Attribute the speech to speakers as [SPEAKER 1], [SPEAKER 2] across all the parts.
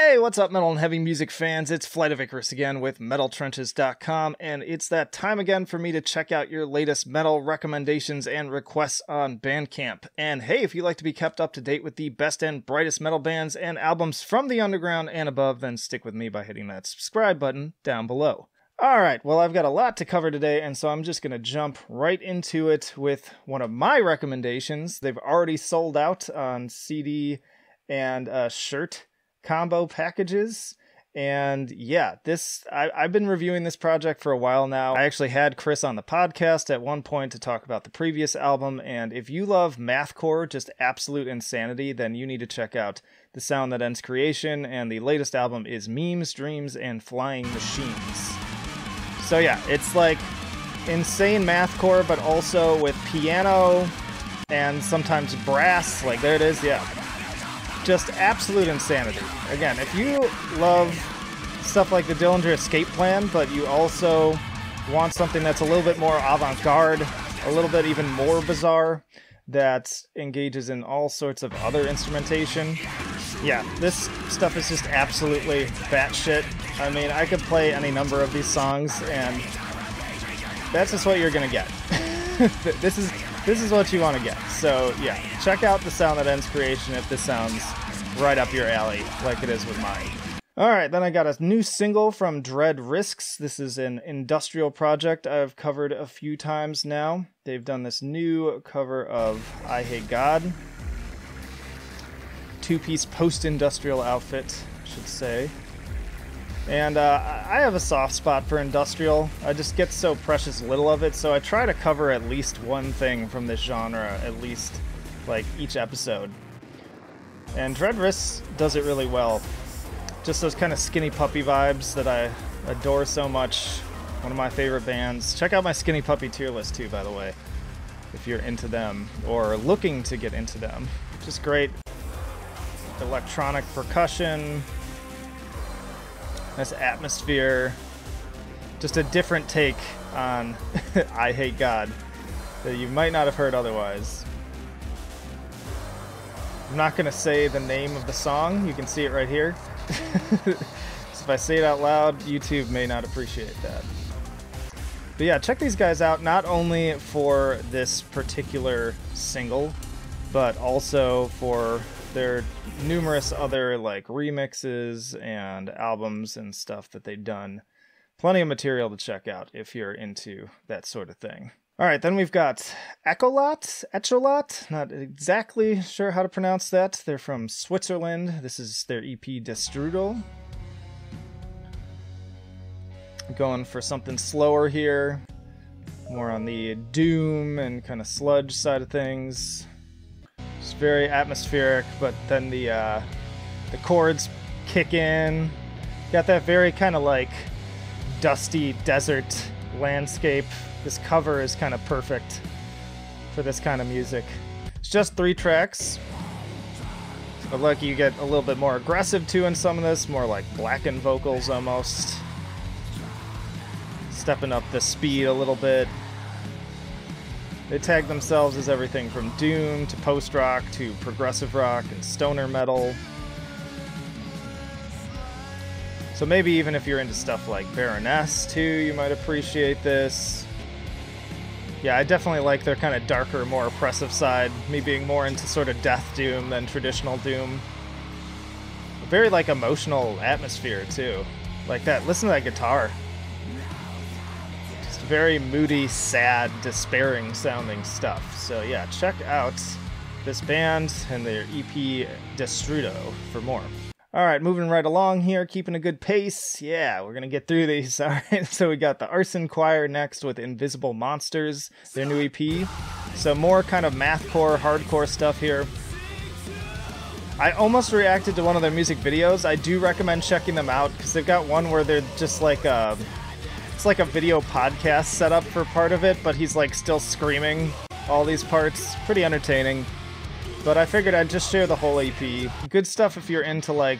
[SPEAKER 1] Hey, what's up, metal and heavy music fans? It's Flight of Icarus again with MetalTrenches.com, and it's that time again for me to check out your latest metal recommendations and requests on Bandcamp. And hey, if you'd like to be kept up to date with the best and brightest metal bands and albums from the underground and above, then stick with me by hitting that subscribe button down below. Alright, well, I've got a lot to cover today, and so I'm just going to jump right into it with one of my recommendations. They've already sold out on CD and shirt combo packages, and yeah, I've been reviewing this project for a while now. I actually had Chris on the podcast at one point to talk about the previous album, and if you love mathcore, just absolute insanity, then you need to check out The Sound That Ends Creation, and the latest album is Memes, Dreams, and Flying Machines. So yeah, it's like insane mathcore, but also with piano and sometimes brass. Like, there it is, yeah. Just absolute insanity. Again, if you love stuff like the Dillinger Escape Plan, but you also want something that's a little bit more avant-garde, a little bit even more bizarre, that engages in all sorts of other instrumentation, yeah, this stuff is just absolutely batshit. I mean, I could play any number of these songs, and that's just what you're gonna get. This is what you want to get. So yeah, check out The Sound That Ends Creation if this sounds right up your alley, like it is with mine. Alright, then I got a new single from Dread Risks. This is an industrial project I've covered a few times now. They've done this new cover of EyeHateGod. Two-piece post-industrial outfit, I should say. And I have a soft spot for industrial. I just get so precious little of it, so I try to cover at least one thing from this genre, at least, like, each episode. And Dread Risks does it really well. Just those kind of skinny puppy vibes that I adore so much. One of my favorite bands. Check out my Skinny Puppy tier list too, by the way, if you're into them, or looking to get into them. Just great electronic percussion. Nice atmosphere. Just a different take on EyeHateGod that you might not have heard otherwise. I'm not going to say the name of the song. You can see it right here. So if I say it out loud, YouTube may not appreciate that. But yeah, check these guys out, not only for this particular single, but also for their numerous other like remixes and albums and stuff that they've done. Plenty of material to check out if you're into that sort of thing. Alright, then we've got Echolot, not exactly sure how to pronounce that. They're from Switzerland. This is their EP Destrudo. Going for something slower here, more on the doom and kind of sludge side of things. It's very atmospheric, but then the chords kick in. Got that very kind of like dusty desert landscape. This cover is kind of perfect for this kind of music. It's just 3 tracks, but like you get a little bit more aggressive too in some of this, more like blackened vocals almost. Stepping up the speed a little bit. They tag themselves as everything from doom to post-rock to progressive rock and stoner metal. So maybe even if you're into stuff like Baroness too, you might appreciate this. Yeah, I definitely like their kind of darker, more oppressive side, me being more into sort of death doom than traditional doom. Very like emotional atmosphere too. Like that, listen to that guitar. Just very moody, sad, despairing sounding stuff. So yeah, check out this band and their EP Destrudo for more. Alright, moving right along here, keeping a good pace. Yeah, we're gonna get through these. Alright, so we got the Arson Choir next with Invisible Monsters, their new EP. So more kind of mathcore, hardcore stuff here. I almost reacted to one of their music videos. I do recommend checking them out, because they've got one where they're just like it's like a video podcast setup for part of it, but he's like still screaming all these parts. Pretty entertaining. But I figured I'd just share the whole EP. Good stuff if you're into like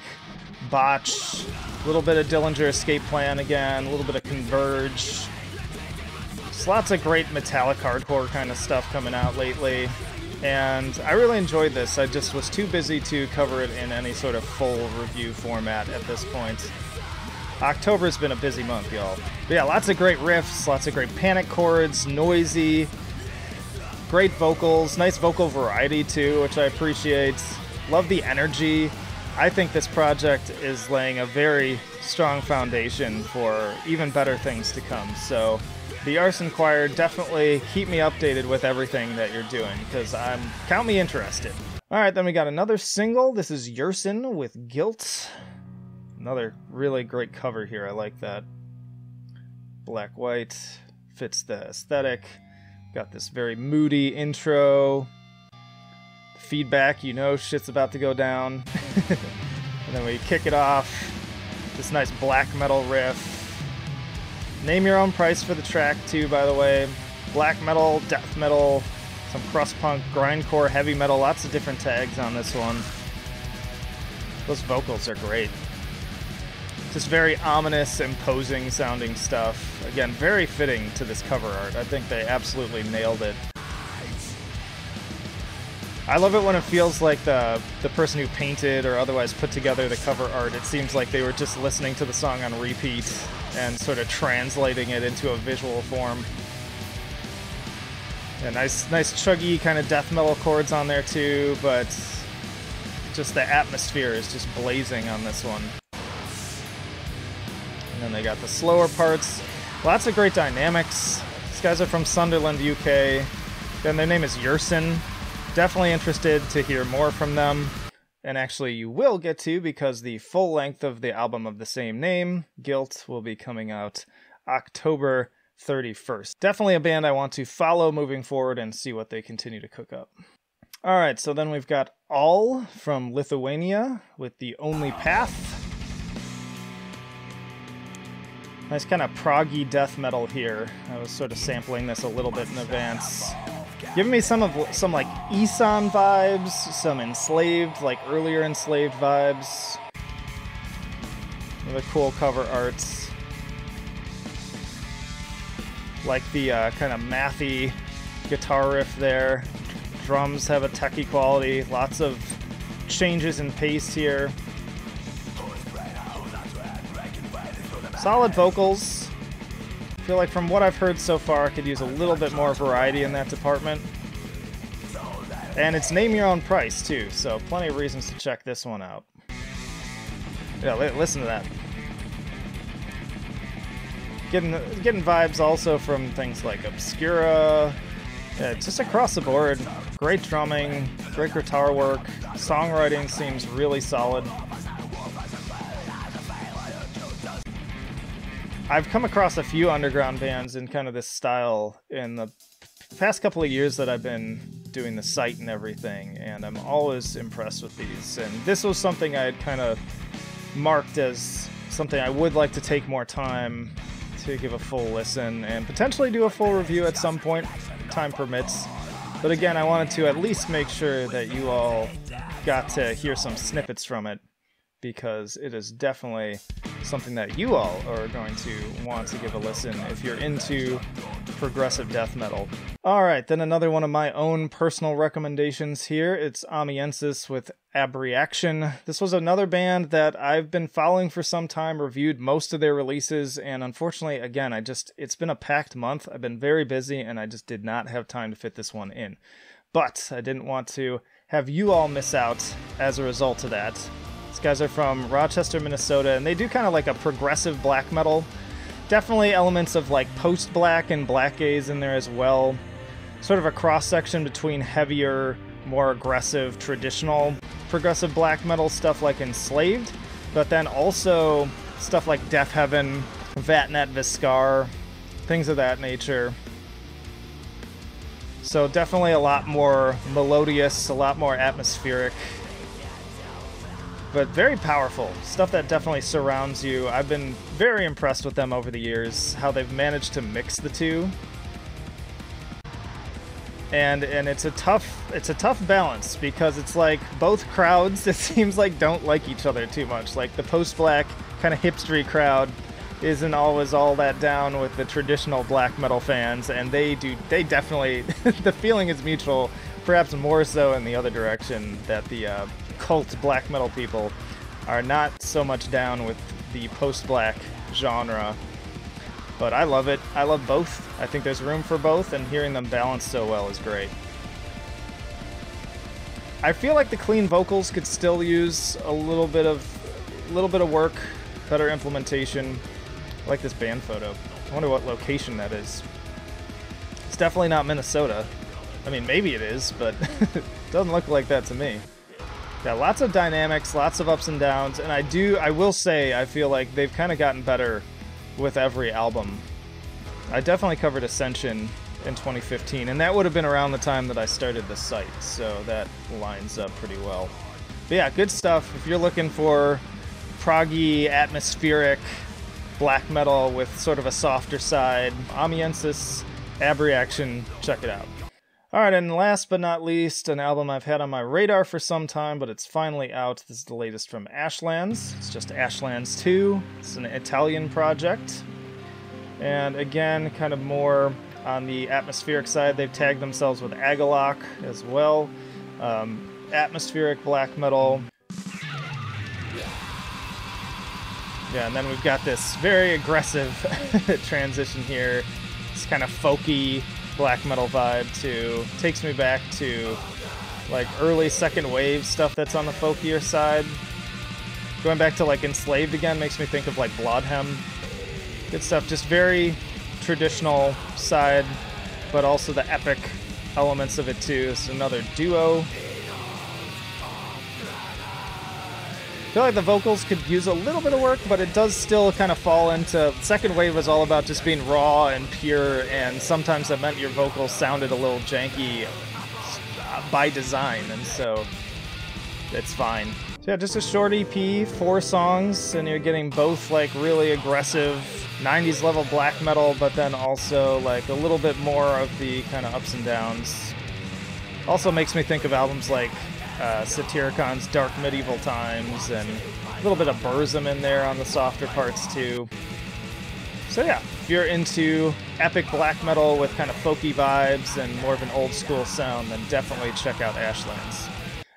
[SPEAKER 1] Botch, a little bit of Dillinger Escape Plan again, a little bit of Converge. Just lots of great metallic hardcore kind of stuff coming out lately. and I really enjoyed this. I just was too busy to cover it in any sort of full review format at this point. October's been a busy month, y'all. But yeah, lots of great riffs, lots of great panic chords, noisy, great vocals, nice vocal variety too, which I appreciate. Love the energy. I think this project is laying a very strong foundation for even better things to come. So the Arson Choir, definitely keep me updated with everything that you're doing, because count me interested. Alright, then we got another single. This is Yersin with Guilt. Another really great cover here, I like that. Black-white, fits the aesthetic. Got this very moody intro. Feedback, you know shit's about to go down. And then we kick it off. This nice black metal riff. Name your own price for the track too, by the way. Black metal, death metal, some crust punk, grindcore, heavy metal, lots of different tags on this one. Those vocals are great. Just very ominous, imposing sounding stuff. Again, very fitting to this cover art. I think they absolutely nailed it. I love it when it feels like the person who painted or otherwise put together the cover art, it seems like they were just listening to the song on repeat and sort of translating it into a visual form. Yeah, nice chuggy kind of death metal chords on there too, but just the atmosphere is just blazing on this one. And then they got the slower parts. Lots of great dynamics. These guys are from Sunderland, UK. Then their name is Yersin. Definitely interested to hear more from them. And actually you will get to, because the full length of the album of the same name, Guilt, will be coming out October 31st. Definitely a band I want to follow moving forward and see what they continue to cook up. Alright, so then we've got All from Lithuania with The Only Path. Nice kind of proggy death metal here. I was sort of sampling this a little bit in advance. Giving me some like Eson vibes, some Enslaved, like earlier Enslaved vibes. Really cool cover arts. Like the kind of mathy guitar riff there. Drums have a techy quality. Lots of changes in pace here. Solid vocals. I feel like from what I've heard so far, I could use a little bit more variety in that department. And it's name your own price too, so plenty of reasons to check this one out. Yeah, listen to that. Getting vibes also from things like Obscura. Yeah, just across the board. Great drumming, great guitar work. Songwriting seems really solid. I've come across a few underground bands in kind of this style in the past couple of years that I've been doing the site and everything, and I'm always impressed with these. And this was something I had kind of marked as something I would like to take more time to give a full listen and potentially do a full review at some point, time permits. But again, I wanted to at least make sure that you all got to hear some snippets from it, because it is definitely something that you all are going to want to give a listen if you're into progressive death metal. Alright, then another one of my own personal recommendations here. It's Amiensus with Abreaction. This was another band that I've been following for some time, reviewed most of their releases, and unfortunately, again, it's been a packed month. I've been very busy, and I just did not have time to fit this one in. But I didn't want to have you all miss out as a result of that. These guys are from Rochester, Minnesota, and they do kind of like a progressive black metal. Definitely elements of like post-black and black gaze in there as well. Sort of a cross-section between heavier, more aggressive, traditional progressive black metal stuff like Enslaved, but then also stuff like Death Heaven, Vatnet Viscar, things of that nature. So definitely a lot more melodious, a lot more atmospheric, but very powerful. Stuff that definitely surrounds you. I've been very impressed with them over the years, how they've managed to mix the two. And it's a tough balance, because it's like both crowds, it seems like, don't like each other too much. Like the post-black kind of hipstery crowd isn't always all that down with the traditional black metal fans, and they definitely the feeling is mutual perhaps more so in the other direction, that the cult black metal people are not so much down with the post-black genre. But I love it. I love both. I think there's room for both, and hearing them balanced so well is great. I feel like the clean vocals could still use a little bit of work, better implementation. I like this band photo. I wonder what location that is. It's definitely not Minnesota. I mean, maybe it is, but it doesn't look like that to me. Yeah, lots of dynamics, lots of ups and downs, and I will say, I feel like they've kind of gotten better with every album. I definitely covered Ascension in 2015, and that would have been around the time that I started the site, so that lines up pretty well. But yeah, good stuff. If you're looking for proggy, atmospheric black metal with sort of a softer side, Amiensus, Abreaction, check it out. Alright, and last but not least, an album I've had on my radar for some time, but it's finally out. This is the latest from Ashlands. It's just Ashlands II. It's an Italian project. And again, kind of more on the atmospheric side. They've tagged themselves with Echolot as well. Atmospheric black metal. Yeah, and then we've got this very aggressive transition here. It's kind of folky black metal vibe too. Takes me back to like early second wave stuff that's on the folkier side. Going back to like Enslaved again makes me think of like Bloodhem. Good stuff, just very traditional side, but also the epic elements of it too. It's another duo. I feel like the vocals could use a little bit of work, but it does still kind of fall into... Second wave was all about just being raw and pure, and sometimes that meant your vocals sounded a little janky by design, and so it's fine. So yeah, just a short EP, 4 songs, and you're getting both like really aggressive 90s level black metal, but then also like a little bit more of the kind of ups and downs. Also makes me think of albums like Satiricon's Dark Medieval Times, and a little bit of Burzum in there on the softer parts too. So yeah, if you're into epic black metal with kind of folky vibes and more of an old school sound, then definitely check out Ashlands.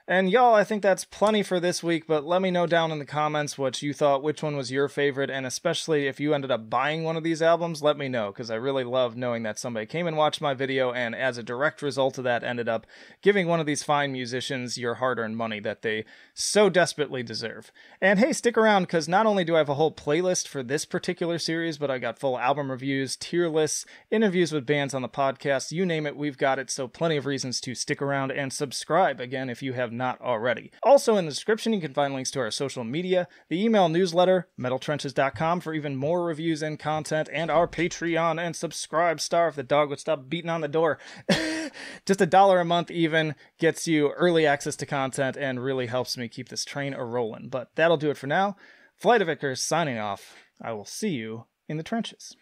[SPEAKER 1] And y'all, I think that's plenty for this week, but let me know down in the comments what you thought, which one was your favorite, and especially if you ended up buying one of these albums, let me know, because I really love knowing that somebody came and watched my video, and as a direct result of that, ended up giving one of these fine musicians your hard-earned money that they so desperately deserve. And hey, stick around, because not only do I have a whole playlist for this particular series, but I got full album reviews, tier lists, interviews with bands on the podcast, you name it, we've got it, so plenty of reasons to stick around and subscribe, again, if you have not already. Also in the description you can find links to our social media, the email newsletter, metaltrenches.com for even more reviews and content, and our Patreon, and subscribe star if the dog would stop beating on the door. Just $1 a month even gets you early access to content and really helps me keep this train a-rolling. But that'll do it for now. Flight of Icarus signing off. I will see you in the trenches.